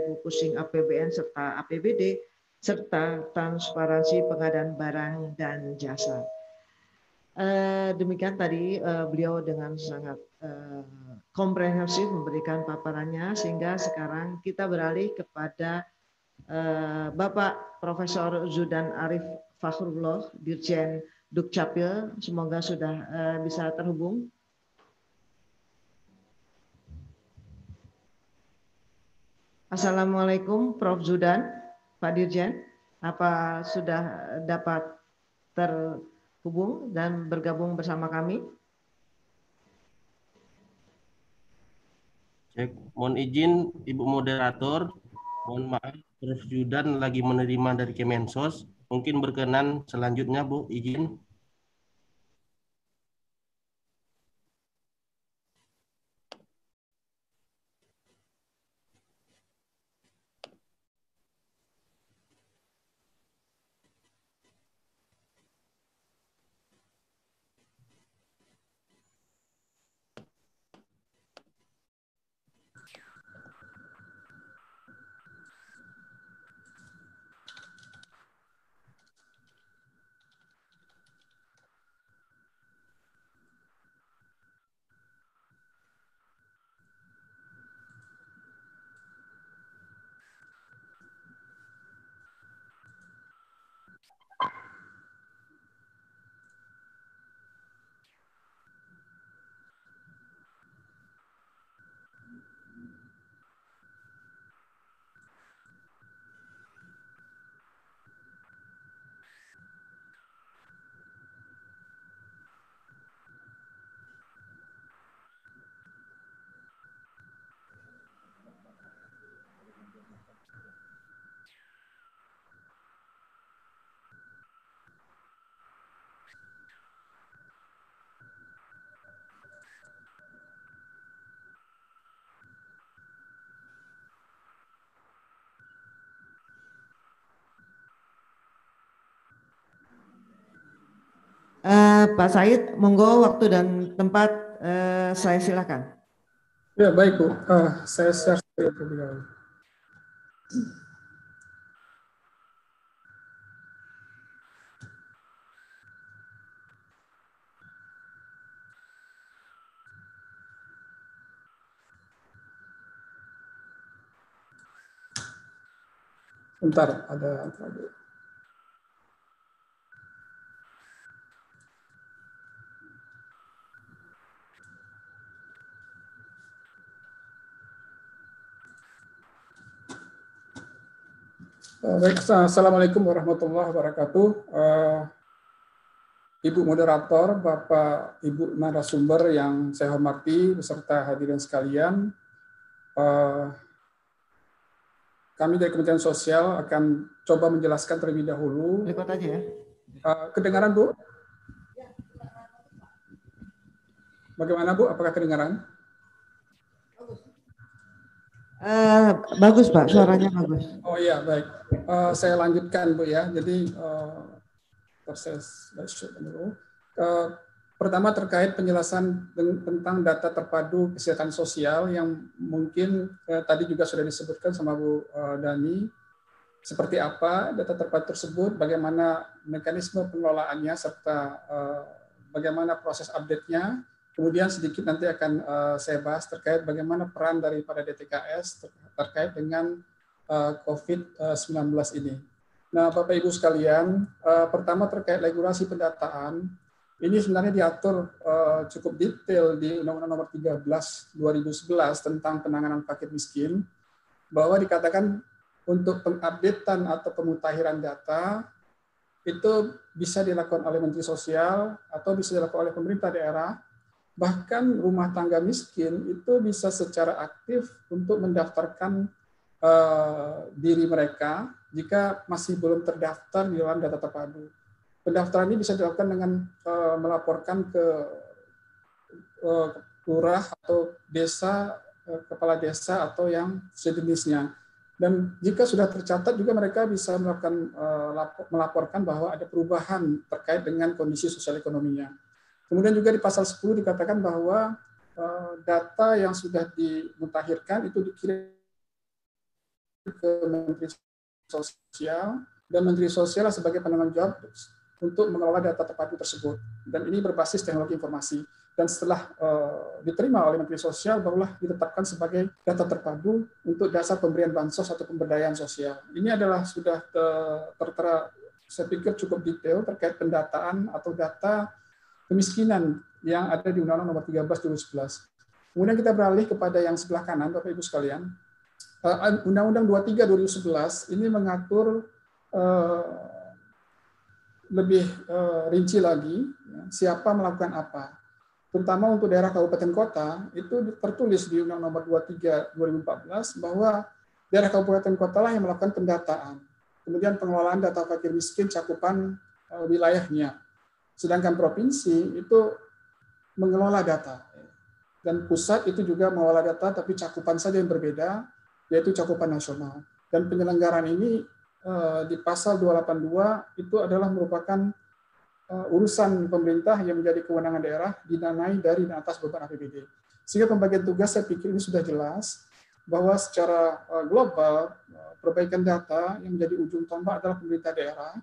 refocusing APBN serta APBD, serta transparansi pengadaan barang dan jasa. Demikian tadi beliau dengan sangat komprehensif memberikan paparannya, sehingga sekarang kita beralih kepada Bapak Profesor Zudan Arif Fakhrullah, Dirjen Dukcapil. Semoga sudah bisa terhubung. Assalamualaikum Prof. Zudan, Pak Dirjen. Apa sudah dapat terhubung dan bergabung bersama kami? Mohon izin Ibu Moderator, mohon maaf Prof. Zudan lagi menerima dari Kemensos. Mungkin berkenan selanjutnya Bu, izin. Pak Said, monggo waktu dan tempat saya silakan. Ya baik Bu, saya share terlebih dahulu. Bentar, ada trouble. Baik, Assalamualaikum warahmatullahi wabarakatuh. Ibu Moderator, Bapak Ibu narasumber yang saya hormati, beserta hadirin sekalian, kami dari Kementerian Sosial akan coba menjelaskan terlebih dahulu. Lipat aja ya. Kedengaran Bu? Bagaimana Bu? Apakah kedengaran? Bagus Pak, suaranya bagus. Oh iya, baik. Saya lanjutkan Bu ya. Jadi proses dulu. Pertama terkait penjelasan tentang data terpadu kesehatan sosial yang mungkin tadi juga sudah disebutkan sama Bu Dani. Seperti apa data terpadu tersebut, bagaimana mekanisme pengelolaannya, serta bagaimana proses update-nya. Kemudian sedikit nanti akan saya bahas terkait bagaimana peran daripada DTKS terkait dengan COVID-19 ini. Nah, Bapak Ibu sekalian, pertama terkait regulasi pendataan, ini sebenarnya diatur cukup detail di Undang-Undang Nomor 13 2011 tentang penanganan fakir miskin, bahwa dikatakan untuk pengupdatean atau pemutahiran data itu bisa dilakukan oleh Menteri Sosial atau bisa dilakukan oleh pemerintah daerah. Bahkan rumah tangga miskin itu bisa secara aktif untuk mendaftarkan diri mereka jika masih belum terdaftar di dalam data terpadu. Pendaftaran ini bisa dilakukan dengan melaporkan ke lurah atau desa, kepala desa atau yang sejenisnya. Dan jika sudah tercatat juga mereka bisa melaporkan bahwa ada perubahan terkait dengan kondisi sosial ekonominya. Kemudian juga di pasal 10 dikatakan bahwa data yang sudah dimutakhirkan itu dikirim ke Menteri Sosial, dan Menteri Sosial sebagai penanggung jawab untuk mengelola data terpadu tersebut. Dan ini berbasis teknologi informasi. Dan setelah diterima oleh Menteri Sosial, barulah ditetapkan sebagai data terpadu untuk dasar pemberian bansos atau pemberdayaan sosial. Ini adalah sudah tertera, saya pikir cukup detail terkait pendataan atau data kemiskinan yang ada di Undang-Undang Nomor 13 2011. Kemudian kita beralih kepada yang sebelah kanan, Bapak Ibu sekalian. Undang-Undang 23 2011 ini mengatur lebih rinci lagi siapa melakukan apa. Terutama untuk daerah kabupaten kota, itu tertulis di Undang-Undang Nomor 23 2014 bahwa daerah kabupaten kota lah yang melakukan pendataan. Kemudian pengelolaan data fakir miskin cakupan wilayahnya. Sedangkan provinsi itu mengelola data. Dan pusat itu juga mengelola data, tapi cakupan saja yang berbeda, yaitu cakupan nasional. Dan penyelenggaraan ini di pasal 282 itu adalah merupakan urusan pemerintah yang menjadi kewenangan daerah didanai dari dan atas beban APBD. Sehingga pembagian tugas saya pikir ini sudah jelas bahwa secara global perbaikan data yang menjadi ujung tombak adalah pemerintah daerah,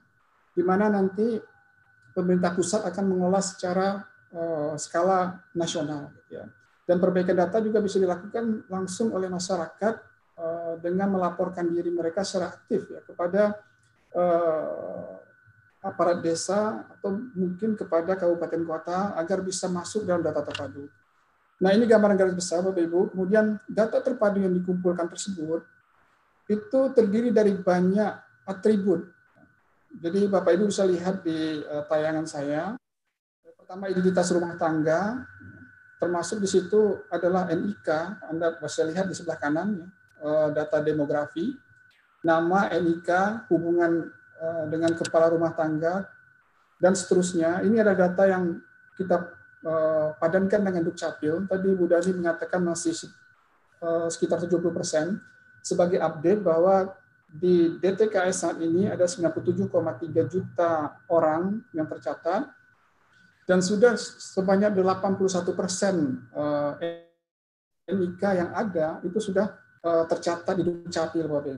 di mana nanti pemerintah pusat akan mengelola secara skala nasional. Dan perbaikan data juga bisa dilakukan langsung oleh masyarakat dengan melaporkan diri mereka secara aktif kepada aparat desa atau mungkin kepada kabupaten kota agar bisa masuk dalam data terpadu. Nah, ini gambaran garis besar, Bapak Ibu. Kemudian data terpadu yang dikumpulkan tersebut itu terdiri dari banyak atribut. Jadi Bapak Ibu bisa lihat di tayangan saya. Pertama, identitas rumah tangga, termasuk di situ adalah NIK. Anda bisa lihat di sebelah kanan, data demografi, nama, NIK, hubungan dengan kepala rumah tangga, dan seterusnya. Ini ada data yang kita padankan dengan Dukcapil. Tadi Bu Dani mengatakan masih sekitar 70%. Sebagai update bahwa di DTKS saat ini ada 97,3 juta orang yang tercatat, dan sudah sebanyak 81% NIK yang ada itu sudah tercatat di Dukcapil, Bapak.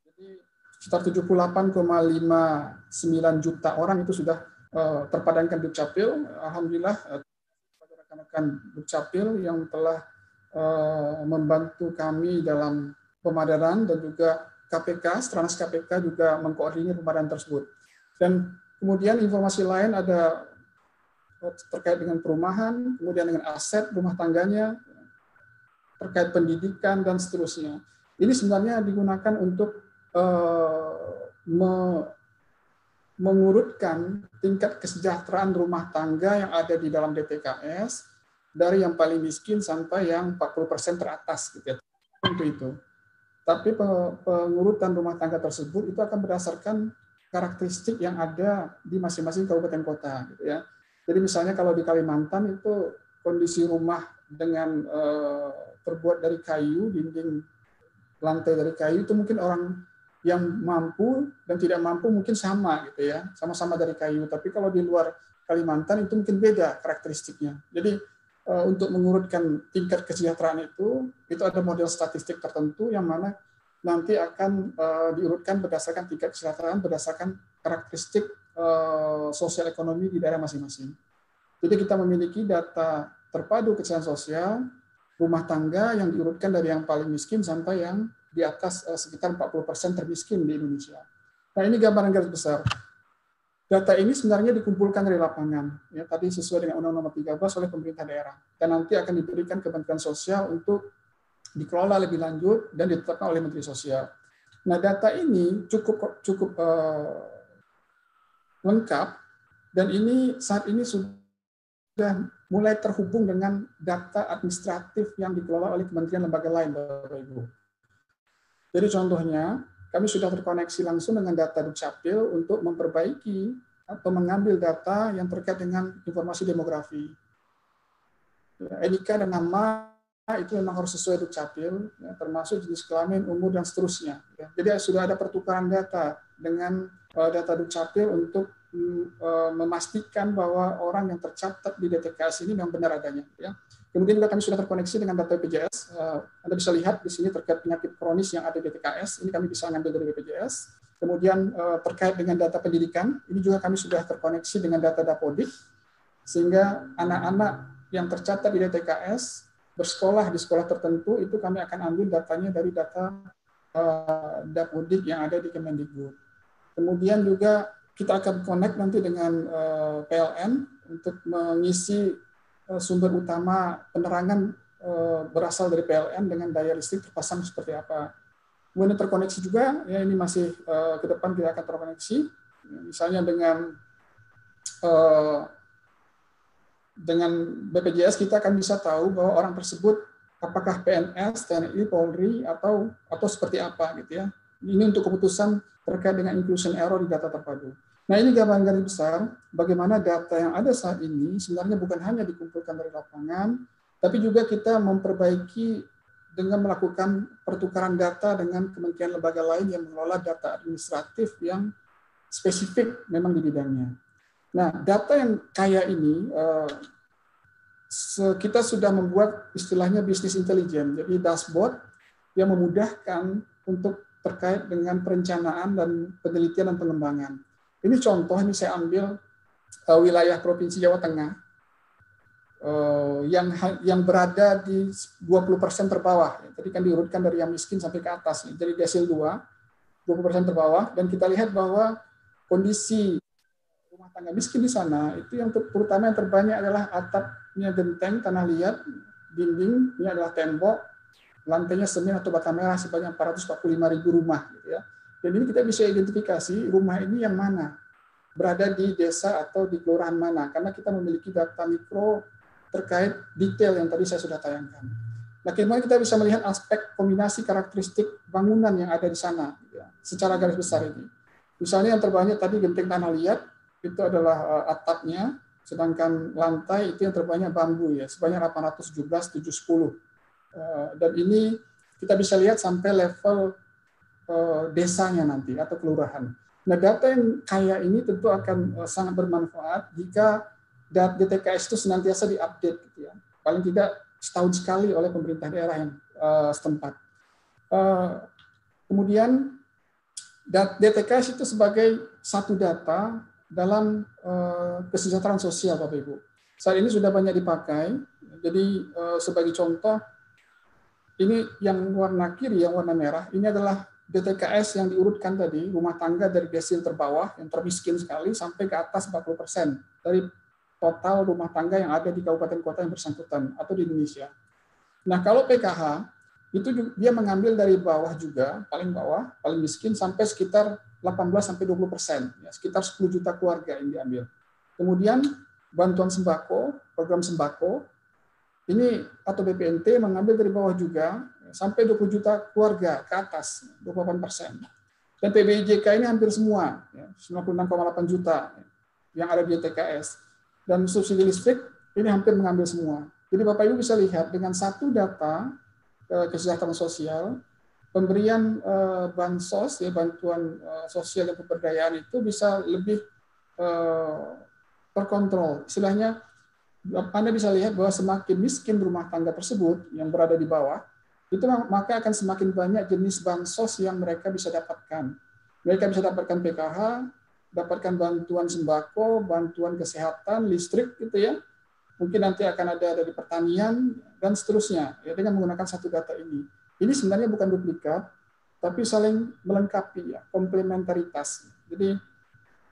Jadi sekitar 78,59 juta orang itu sudah terpadankan Dukcapil. Alhamdulillah kepada rekan-rekan Dukcapil yang telah membantu kami dalam pemadanan, dan juga KPK, Stranas KPK juga mengkoordinir pemadanan tersebut. Dan kemudian informasi lain ada terkait dengan perumahan, kemudian dengan aset rumah tangganya, terkait pendidikan, dan seterusnya. Ini sebenarnya digunakan untuk mengurutkan tingkat kesejahteraan rumah tangga yang ada di dalam DTKS dari yang paling miskin sampai yang 40% teratas, gitu ya. Untuk itu. Tapi pengurutan rumah tangga tersebut itu akan berdasarkan karakteristik yang ada di masing-masing kabupaten kota, gitu ya. Jadi misalnya kalau di Kalimantan itu kondisi rumah dengan terbuat dari kayu, dinding lantai dari kayu, itu mungkin orang yang mampu dan tidak mampu mungkin sama, gitu ya, sama-sama dari kayu. Tapi kalau di luar Kalimantan itu mungkin beda karakteristiknya. Jadi untuk mengurutkan tingkat kesejahteraan itu ada model statistik tertentu yang mana nanti akan diurutkan berdasarkan tingkat kesejahteraan, berdasarkan karakteristik sosial ekonomi di daerah masing-masing. Jadi kita memiliki data terpadu kesejahteraan sosial rumah tangga yang diurutkan dari yang paling miskin sampai yang di atas sekitar 40% termiskin di Indonesia. Nah, ini gambaran garis besar. Data ini sebenarnya dikumpulkan dari lapangan, ya, tadi sesuai dengan Undang-Undang Nomor 13 oleh pemerintah daerah, dan nanti akan diberikan Kementerian Sosial untuk dikelola lebih lanjut dan ditetapkan oleh Menteri Sosial. Nah, data ini cukup lengkap, dan ini saat ini sudah mulai terhubung dengan data administratif yang dikelola oleh kementerian lembaga lain, Bapak Ibu. Jadi contohnya, kami sudah terkoneksi langsung dengan data Dukcapil untuk memperbaiki atau mengambil data yang terkait dengan informasi demografi. NIK dan nama itu memang harus sesuai Dukcapil, ya, termasuk jenis kelamin, umur, dan seterusnya. Ya. Jadi sudah ada pertukaran data dengan data Dukcapil untuk memastikan bahwa orang yang tercatat di DTKS ini memang benar adanya. Ya. Kemudian juga kami sudah terkoneksi dengan data BPJS. Anda bisa lihat di sini terkait penyakit kronis yang ada di DTKS, ini kami bisa ambil dari BPJS. Kemudian terkait dengan data pendidikan, ini juga kami sudah terkoneksi dengan data Dapodik, sehingga anak-anak yang tercatat di DTKS bersekolah di sekolah tertentu, itu kami akan ambil datanya dari data Dapodik yang ada di Kemendikbud. Kemudian juga kita akan connect nanti dengan PLN untuk mengisi sumber utama penerangan berasal dari PLN dengan daya listrik terpasang seperti apa. Kemudian terkoneksi juga, ya ini masih ke depan kita akan terkoneksi, misalnya dengan BPJS kita akan bisa tahu bahwa orang tersebut apakah PNS, TNI, Polri atau seperti apa gitu ya. Ini untuk keputusan terkait dengan inclusion error di data terpadu. Nah, ini gambaran garis besar bagaimana data yang ada saat ini sebenarnya bukan hanya dikumpulkan dari lapangan, tapi juga kita memperbaiki dengan melakukan pertukaran data dengan kementerian lembaga lain yang mengelola data administratif yang spesifik memang di bidangnya. Nah, data yang kaya ini kita sudah membuat istilahnya business intelligence, jadi dashboard yang memudahkan untuk terkait dengan perencanaan dan penelitian dan pengembangan. Ini contoh, ini saya ambil wilayah Provinsi Jawa Tengah yang berada di 20% terbawah. Tadi kan diurutkan dari yang miskin sampai ke atas. Jadi desil 2, 20% terbawah. Dan kita lihat bahwa kondisi rumah tangga miskin di sana, itu yang terutama yang terbanyak adalah atapnya genteng, tanah liat, dinding, ini adalah tembok, lantainya semen atau bata merah sebanyak 445.000 rumah. Gitu ya. Dan ini kita bisa identifikasi rumah ini yang mana, berada di desa atau di kelurahan mana, karena kita memiliki data mikro terkait detail yang tadi saya sudah tayangkan. Nah, kemudian kita bisa melihat aspek kombinasi karakteristik bangunan yang ada di sana, gitu ya, secara garis besar ini. Misalnya yang terbanyak tadi genteng tanah liat, itu adalah atapnya, sedangkan lantai itu yang terbanyak bambu ya, sebanyak 817, 710. Dan ini kita bisa lihat sampai level desanya nanti atau kelurahan. Nah, data yang kaya ini tentu akan sangat bermanfaat jika DTKS itu senantiasa diupdate, gitu ya. Paling tidak setahun sekali oleh pemerintah daerah yang setempat. Kemudian DTKS itu sebagai satu data dalam kesejahteraan sosial, Bapak Ibu. Saat ini sudah banyak dipakai. Jadi sebagai contoh, ini yang warna kiri, yang warna merah, ini adalah DTKS yang diurutkan tadi, rumah tangga dari desil terbawah, yang termiskin sekali, sampai ke atas 40% dari total rumah tangga yang ada di kabupaten kota yang bersangkutan, atau di Indonesia. Nah, kalau PKH, itu dia mengambil dari bawah juga, paling bawah, paling miskin, sampai sekitar 18-20%, ya, sekitar 10 juta keluarga yang diambil. Kemudian, bantuan sembako, program sembako, ini atau BPNT mengambil dari bawah juga sampai 20 juta keluarga ke atas, 28%. Dan PBIJK ini hampir semua, 96,8 juta yang ada di DTKS. Dan subsidi listrik ini hampir mengambil semua. Jadi Bapak Ibu bisa lihat dengan satu data kesejahteraan sosial, pemberian bansos, ya, bantuan sosial dan pemberdayaan itu bisa lebih terkontrol. Istilahnya, Anda bisa lihat bahwa semakin miskin rumah tangga tersebut yang berada di bawah, itu maka akan semakin banyak jenis bansos yang mereka bisa dapatkan. Mereka bisa dapatkan PKH, dapatkan bantuan sembako, bantuan kesehatan, listrik, gitu ya. Mungkin nanti akan ada dari pertanian dan seterusnya, ya, dengan menggunakan satu data ini. Ini sebenarnya bukan duplikat, tapi saling melengkapi, ya, komplementaritas. Jadi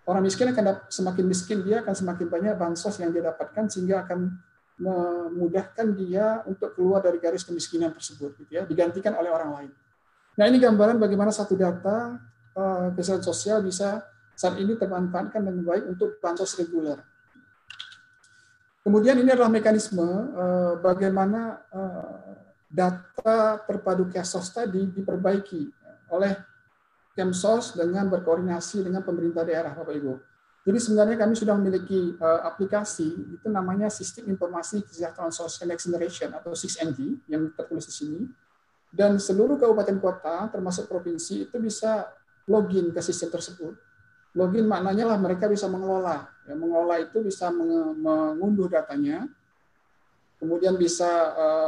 orang miskin akan semakin miskin, dia akan semakin banyak bansos yang dia dapatkan, sehingga akan memudahkan dia untuk keluar dari garis kemiskinan tersebut, gitu ya, digantikan oleh orang lain. Nah, ini gambaran bagaimana satu data kesehatan sosial bisa saat ini termanfaatkan dengan baik untuk bansos reguler. Kemudian ini adalah mekanisme bagaimana data terpadu Kesos tadi diperbaiki oleh Kemsos dengan berkoordinasi dengan pemerintah daerah, Bapak Ibu. Jadi sebenarnya kami sudah memiliki aplikasi, itu namanya Sistem Informasi Kesejahteraan Sosial Next Generation atau 6NG yang tertulis di sini. Dan seluruh kabupaten kota termasuk provinsi itu bisa login ke sistem tersebut. Login maknanya lah mereka bisa mengelola. Ya, mengelola itu bisa mengunduh datanya, kemudian bisa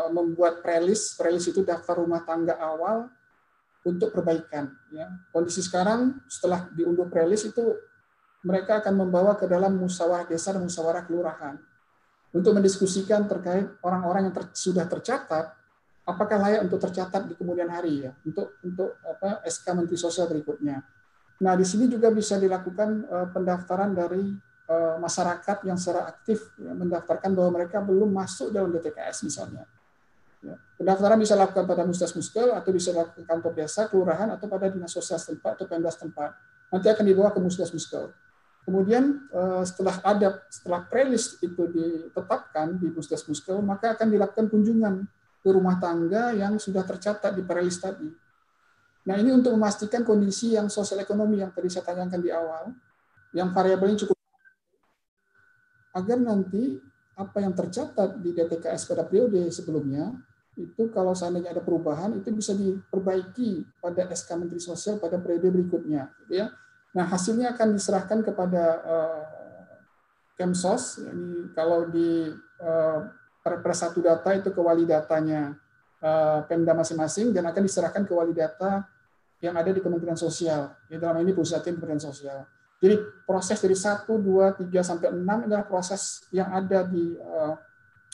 membuat prelist. Prelist itu daftar rumah tangga awal untuk perbaikan. Ya. Kondisi sekarang setelah diunduh prelist itu mereka akan membawa ke dalam musyawarah desa dan musyawarah kelurahan untuk mendiskusikan terkait orang-orang yang sudah tercatat, apakah layak untuk tercatat di kemudian hari ya, untuk SK Menteri Sosial berikutnya. Nah, di sini juga bisa dilakukan pendaftaran dari masyarakat yang secara aktif ya, mendaftarkan bahwa mereka belum masuk dalam DTKS misalnya. Ya. Pendaftaran bisa dilakukan pada Musdasmuskel atau bisa dilakukan kantor desa, kelurahan atau pada dinas sosial setempat atau Pemda setempat. Nanti akan dibawa ke Musdasmuskel. Kemudian setelah prelist itu ditetapkan di Musdasmuskel, maka akan dilakukan kunjungan ke rumah tangga yang sudah tercatat di prelist tadi. Nah, ini untuk memastikan kondisi yang sosial ekonomi yang tadi saya tanyakan di awal, yang variabelnya cukup, agar nanti apa yang tercatat di DTKS pada periode sebelumnya, itu kalau seandainya ada perubahan, itu bisa diperbaiki pada SK Menteri Sosial pada periode berikutnya. Ya. Nah, hasilnya akan diserahkan kepada Kemsos. Ini kalau di Persatu Data itu ke wali datanya Pemda masing-masing dan akan diserahkan ke wali data yang ada di Kementerian Sosial. Ya, dalam ini pusatnya Kementerian Sosial. Jadi proses dari 1, 2, 3, sampai 6 adalah proses yang ada di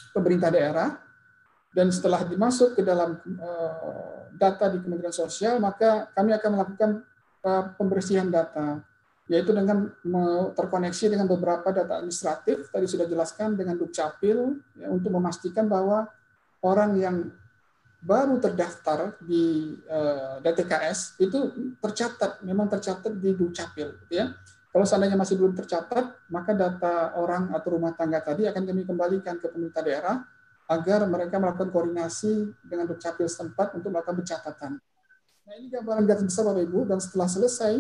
pemerintah daerah. Dan setelah dimasuk ke dalam data di Kementerian Sosial, maka kami akan melakukan pembersihan data, yaitu dengan terkoneksi dengan beberapa data administratif, tadi sudah jelaskan dengan Dukcapil, ya, untuk memastikan bahwa orang yang baru terdaftar di DTKS itu memang tercatat di Dukcapil. Ya. Kalau seandainya masih belum tercatat, maka data orang atau rumah tangga tadi akan kami kembalikan ke pemerintah daerah agar mereka melakukan koordinasi dengan Dukcapil setempat untuk melakukan pencatatan. Nah, ini gambaran garis besar Bapak Ibu, dan setelah selesai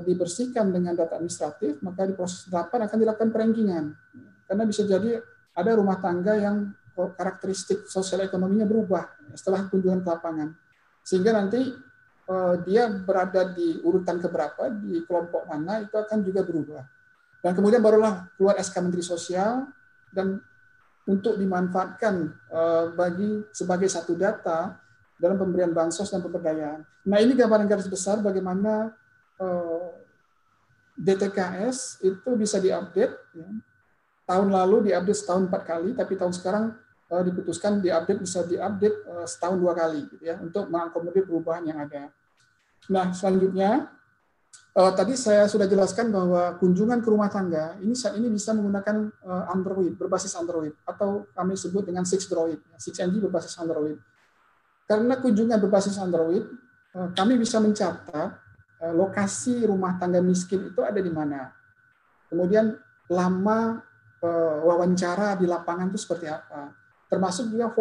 dibersihkan dengan data administratif, maka di proses 8 akan dilakukan perankingan. Karena bisa jadi ada rumah tangga yang karakteristik sosial ekonominya berubah setelah kunjungan ke lapangan. Sehingga nanti dia berada di urutan keberapa, di kelompok mana, itu akan juga berubah. Dan kemudian barulah keluar SK Menteri Sosial, dan untuk dimanfaatkan sebagai satu data dalam pemberian bansos dan pemberdayaan. Nah, ini gambaran garis besar bagaimana DTKS itu bisa diupdate. Ya. Tahun lalu diupdate setahun 4 kali, tapi tahun sekarang diputuskan bisa diupdate setahun 2 kali, gitu ya, untuk mengakomodir perubahan yang ada. Nah, selanjutnya tadi saya sudah jelaskan bahwa kunjungan ke rumah tangga ini saat ini bisa menggunakan Android, berbasis Android, atau kami sebut dengan 6Droid, 6NG berbasis Android. Karena kunjungan berbasis Android, kami bisa mencatat lokasi rumah tangga miskin itu ada di mana. Kemudian lama wawancara di lapangan itu seperti apa. Termasuk juga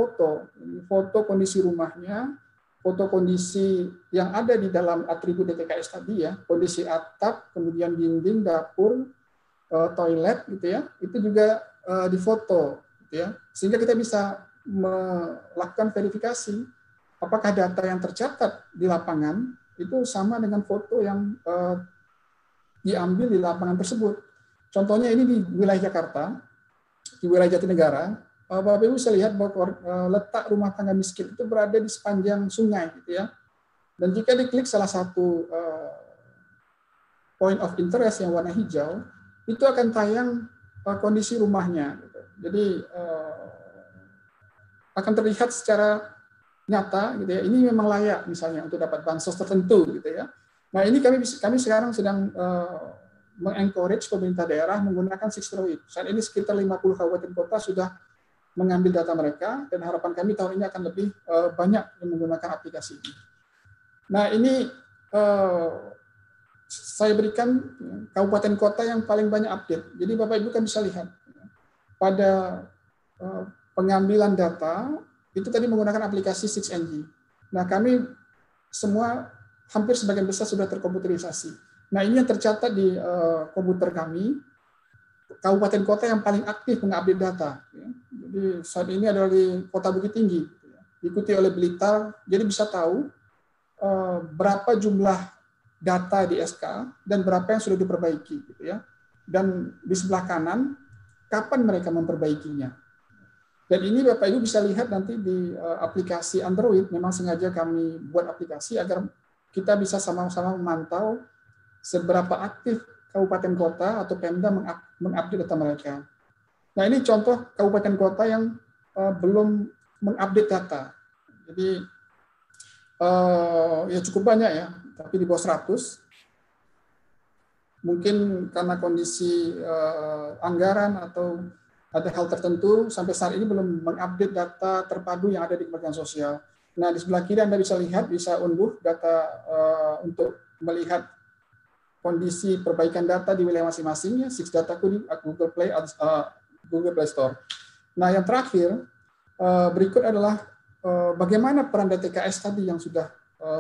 foto kondisi rumahnya, foto kondisi yang ada di dalam atribut DTKS tadi ya, kondisi atap, kemudian dinding, dapur, toilet gitu ya, itu juga difoto gitu ya. Sehingga kita bisa melakukan verifikasi apakah data yang tercatat di lapangan itu sama dengan foto yang diambil di lapangan tersebut. Contohnya ini di wilayah Jakarta, di wilayah Jatinegara, Bapak Ibu bisa lihat bahwa letak rumah tangga miskin itu berada di sepanjang sungai, gitu ya. Dan jika diklik salah satu point of interest yang warna hijau, itu akan tayang kondisi rumahnya. Gitu. Jadi akan terlihat secara nyata, gitu ya. Ini memang layak misalnya untuk dapat bansos tertentu, gitu ya. Nah, ini kami sekarang sedang mengencourage pemerintah daerah menggunakan 6Droid. Saat ini sekitar 50 kabupaten kota sudah mengambil data mereka, dan harapan kami tahun ini akan lebih banyak yang menggunakan aplikasi ini. Nah, ini saya berikan kabupaten kota yang paling banyak update. Jadi Bapak Ibu kan bisa lihat pada pengambilan data itu tadi menggunakan aplikasi 6NG. Nah, kami semua hampir sebagian besar sudah terkomputerisasi. Nah, ini yang tercatat di komputer kami. Kabupaten kota yang paling aktif mengupdate data. Jadi saat ini adalah di Kota Bukit Tinggi, diikuti oleh Blitar. Jadi bisa tahu berapa jumlah data di SK dan berapa yang sudah diperbaiki, gitu ya. Dan di sebelah kanan kapan mereka memperbaikinya. Dan ini Bapak Ibu bisa lihat nanti di aplikasi Android. Memang sengaja kami buat aplikasi agar kita bisa sama-sama memantau seberapa aktif kabupaten kota atau Pemda mengupdate data mereka. Nah, ini contoh kabupaten kota yang belum mengupdate data. Jadi ya cukup banyak ya, tapi di bawah 100. Mungkin karena kondisi anggaran atau ada hal tertentu sampai saat ini belum mengupdate data terpadu yang ada di Kementerian Sosial. Nah, di sebelah kiri Anda bisa lihat, bisa unduh data untuk melihat kondisi perbaikan data di wilayah masing-masing, ya, Six Dataku di Google Play Store. Nah, yang terakhir, berikut adalah bagaimana peran DTKS tadi yang sudah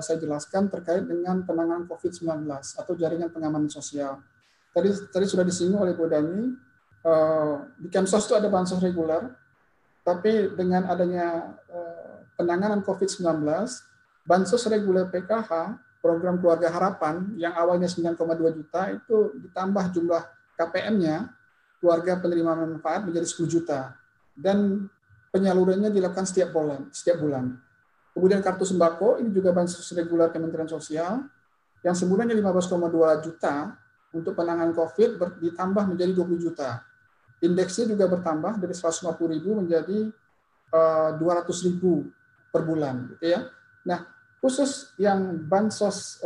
saya jelaskan terkait dengan penanganan COVID-19 atau jaringan pengamanan sosial. Tadi sudah disinggung oleh Bu Dani, di Kemsos itu ada bansos reguler, tapi dengan adanya penanganan COVID-19, bansos reguler PKH, program Keluarga Harapan, yang awalnya 9,2 juta, itu ditambah jumlah KPM-nya, keluarga penerima manfaat, menjadi 10 juta. Dan penyalurannya dilakukan setiap bulan. Kemudian kartu sembako, ini juga bansos reguler Kementerian Sosial, yang sebulannya 15,2 juta untuk penanganan COVID ditambah menjadi 20 juta. Indeksnya juga bertambah dari 150.000 menjadi 200.000 per bulan, gitu ya. Nah, khusus yang bansos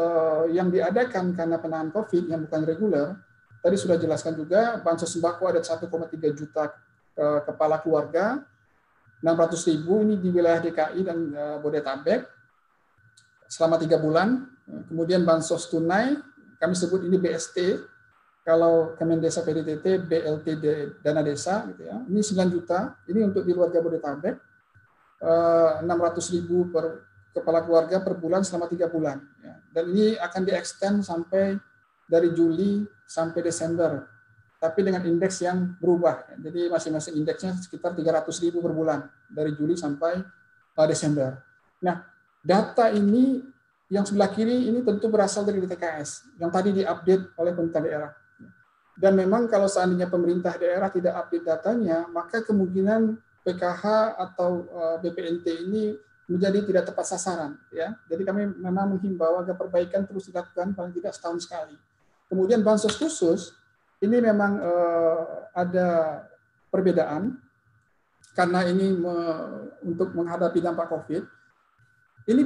yang diadakan karena penanganan COVID yang bukan reguler, tadi sudah jelaskan juga, bansos sembako ada 1,3 juta kepala keluarga, 600.000 ini di wilayah DKI dan Bodetabek selama 3 bulan. Kemudian bansos tunai, kami sebut ini BST, kalau Kemendesa PDTT, BLT dana desa, gitu ya. Ini 9 juta, ini untuk di warga Bodetabek, 600.000 per kepala keluarga per bulan selama 3 bulan. Ya. Dan ini akan di-extend sampai dari Juli sampai Desember, tapi dengan indeks yang berubah. Jadi masing-masing indeksnya sekitar 300.000 per bulan dari Juli sampai Desember. Nah, data ini yang sebelah kiri ini tentu berasal dari DTKS yang tadi diupdate oleh pemerintah daerah. Dan memang kalau seandainya pemerintah daerah tidak update datanya, maka kemungkinan PKH atau BPNT ini menjadi tidak tepat sasaran, ya. Jadi kami memang menghimbau agar perbaikan terus dilakukan paling tidak setahun sekali. Kemudian bansos khusus ini memang ada perbedaan karena ini untuk menghadapi dampak COVID. Ini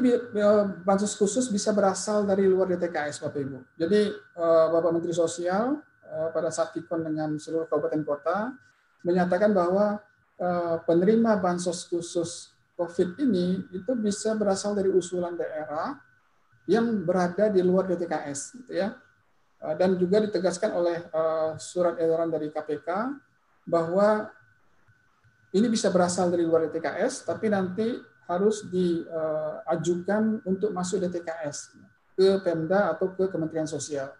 bansos khusus bisa berasal dari luar DTKS, Bapak Ibu. Jadi Bapak Menteri Sosial pada saat Kikon dengan seluruh kabupaten kota menyatakan bahwa penerima bansos khusus COVID ini itu bisa berasal dari usulan daerah yang berada di luar DTKS, gitu ya. Dan juga ditegaskan oleh surat edaran dari KPK bahwa ini bisa berasal dari luar DTKS, tapi nanti harus diajukan untuk masuk DTKS ke Pemda atau ke Kementerian Sosial.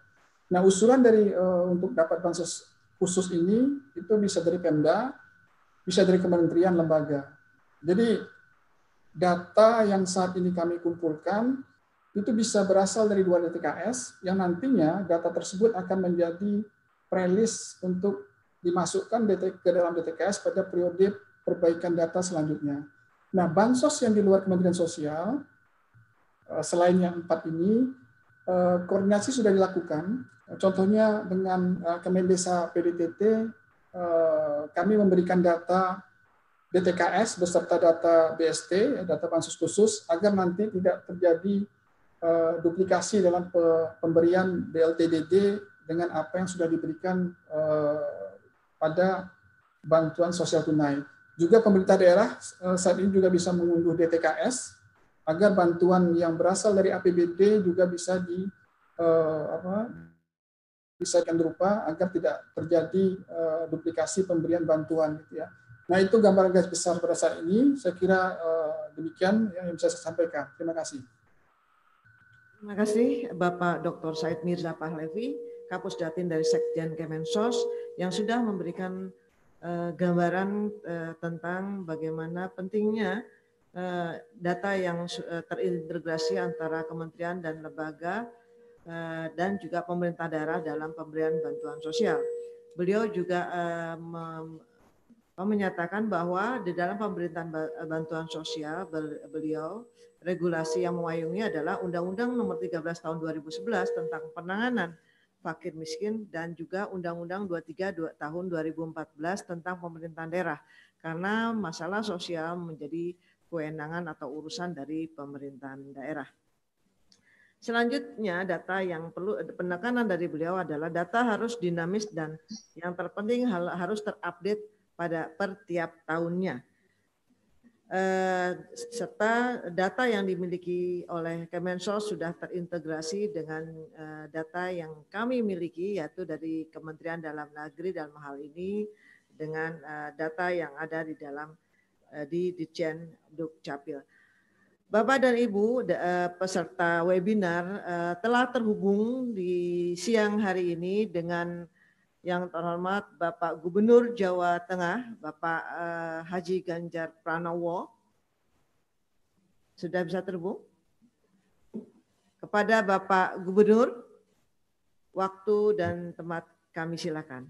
Nah, usulan dari untuk dapat bansos khusus ini itu bisa dari Pemda, bisa dari kementerian lembaga. Jadi data yang saat ini kami kumpulkan itu bisa berasal dari luar DTKS yang nantinya data tersebut akan menjadi prelis untuk dimasukkan ke dalam DTKS pada periode perbaikan data selanjutnya. Nah, bansos yang di luar Kementerian Sosial, selain yang 4 ini, koordinasi sudah dilakukan. Contohnya dengan Kemendesa PDTT, kami memberikan data DTKS beserta data BST, data bansos khusus, agar nanti tidak terjadi duplikasi dalam pemberian BLTDD dengan apa yang sudah diberikan pada bantuan sosial tunai. Juga pemerintah daerah saat ini juga bisa mengunduh DTKS agar bantuan yang berasal dari APBD juga bisa bisa berupa agar tidak terjadi duplikasi pemberian bantuan, gitu ya. Nah, itu gambaran garis besar pada saat ini. Saya kira demikian yang bisa saya sampaikan. Terima kasih. Terima kasih Bapak Dr. Said Mirza Pahlevi, Kapus Datin dari Sekjen Kemensos, yang sudah memberikan gambaran tentang bagaimana pentingnya data yang terintegrasi antara kementerian dan lembaga dan juga pemerintah daerah dalam pemberian bantuan sosial. Beliau juga menyatakan bahwa di dalam pemberian bantuan sosial beliau regulasi yang memayungi adalah Undang-Undang Nomor 13 Tahun 2011 tentang penanganan fakir miskin dan juga Undang-Undang 23 Tahun 2014 tentang pemerintahan daerah, karena masalah sosial menjadi kewenangan atau urusan dari pemerintahan daerah. Selanjutnya, data yang perlu penekanan dari beliau adalah data harus dinamis dan yang terpenting harus terupdate per tiap tahunnya. Serta data yang dimiliki oleh Kemensos sudah terintegrasi dengan data yang kami miliki, yaitu dari Kementerian Dalam Negeri dalam hal ini dengan data yang ada di dalam di Ditjen Dukcapil. Bapak dan Ibu peserta webinar telah terhubung di siang hari ini dengan yang terhormat Bapak Gubernur Jawa Tengah, Bapak Haji Ganjar Pranowo. Sudah bisa terhubung? Kepada Bapak Gubernur, waktu dan tempat kami silakan.